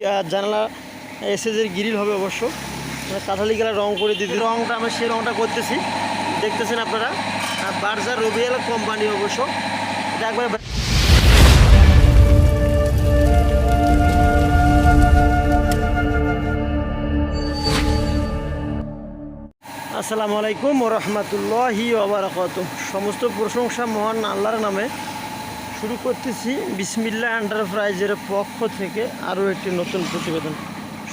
জানালা এসএসের গ্রিল হবে অবশ্য কাঁঠালি কালার রং করে দিতে রংটা আমরা সেই রংটা করতেছি দেখতেছেন আপনারা বার্জার রবিয়াল কোম্পানি অবশ্য এটা একবার আসসালামু আলাইকুম ওয়া রাহমাতুল্লাহি ওয়া বারাকাতুহু। সমস্ত প্রশংসা মহান আল্লাহর নামে। শুরু করতেছি বিসমিল্লাহ এন্টারপ্রাইজের পক্ষ থেকে আরও একটি নতুন প্রতিবেদন।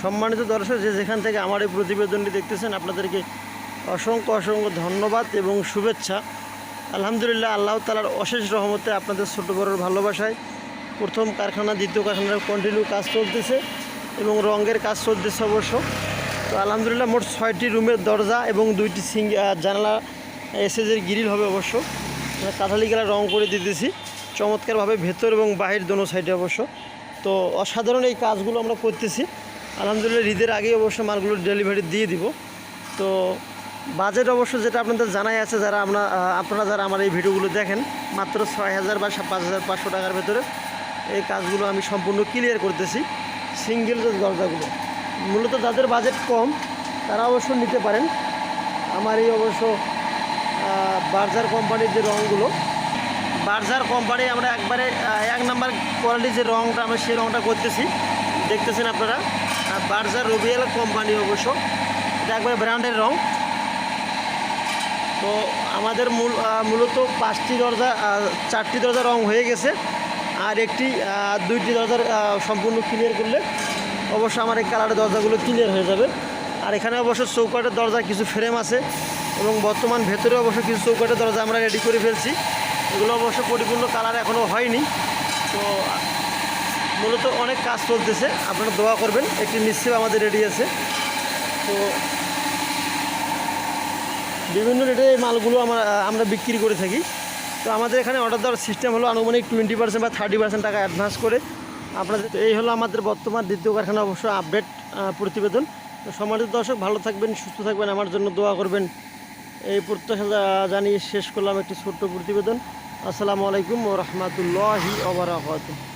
সম্মানিত দর্শক, যে যেখান থেকে আমার এই প্রতিবেদনটি দেখতেছেন আপনাদেরকে অসংখ্য অসংখ্য ধন্যবাদ এবং শুভেচ্ছা। আলহামদুলিল্লাহ, আল্লাহ তাআলার অশেষ রহমতে আপনাদের ছোটো বড়োর ভালোবাসায় প্রথম কারখানা দ্বিতীয় কারখানার কন্টিনিউ কাজ চলতেছে এবং রঙের কাজ চলতেছে অবশ্য। তো আলহামদুলিল্লাহ মোট 6টি রুমের দরজা এবং 2টি জানালা এসএসের গ্রিল হবে অবশ্য কাঁঠালি কালার রং করে দিতেছি চমৎকারভাবে ভেতর এবং বাহির দোনো সাইডে অবশ্য। তো অসাধারণ এই কাজগুলো আমরা করতেছি আলহামদুলিল্লাহ। ঈদের আগেই অবশ্য মালগুলো ডেলিভারি দিয়ে দিব। তো বাজেট অবশ্য যেটা আপনাদের জানাই আছে, যারা আপনারা যারা আমার এই ভিডিওগুলো দেখেন, মাত্র 6,000 বা 5,500 টাকার ভেতরে এই কাজগুলো আমি সম্পূর্ণ ক্লিয়ার করতেছি। সিঙ্গেল যে দরজাগুলো মূলত যাদের বাজেট কম তারা অবশ্য নিতে পারেন। আমার এই অবশ্য বার্জার কোম্পানির যে রঙগুলো, বার্জার কোম্পানি আমরা একবারে 1 নাম্বার কোয়ালিটির যে রঙটা আমরা সেই রঙটা করতেছি দেখতেছেন আপনারা বার্জার রবিয়াল কোম্পানি অবশ্য এটা একবারে ব্র্যান্ডের রং। তো আমাদের মূলত 5টি দরজা 4টি দরজা রং হয়ে গেছে আর 2টি দরজার সম্পূর্ণ ক্লিয়ার করলে অবশ্য আমার এই কালারের দরজাগুলো ক্লিয়ার হয়ে যাবে। আর এখানে অবশ্য চৌকাঠের দরজা কিছু ফ্রেম আছে এবং বর্তমান ভেতরে অবশ্য কিছু চৌকাঠের দরজা আমরা রেডি করে ফেলছি। এগুলো অবশ্য পরিপূর্ণ কালার এখনও হয়নি। তো মূলত অনেক কাজ চলতেছে, আপনারা দোয়া করবেন। একটি নিশ্চয় আমাদের রেডি আছে। তো বিভিন্ন রেটে এই মালগুলো আমরা বিক্রি করে থাকি। তো আমাদের এখানে অর্ডার দেওয়ার সিস্টেম হলো আনুমানিক 20% বা 30% টাকা অ্যাডভান্স করে আপনাদের। এই হলো আমাদের বর্তমান দ্বিতীয় কারখানা অবশ্য আপডেট প্রতিবেদন। তো সম্মানিত দর্শক, ভালো থাকবেন, সুস্থ থাকবেন, আমার জন্য দোয়া করবেন। এই প্রত্যাশা জানিয়ে শেষ করলাম একটি ছোট্ট প্রতিবেদন। আসসালামু আলাইকুম ওয়া রাহমাতুল্লাহি ওয়া বারাকাতুহু।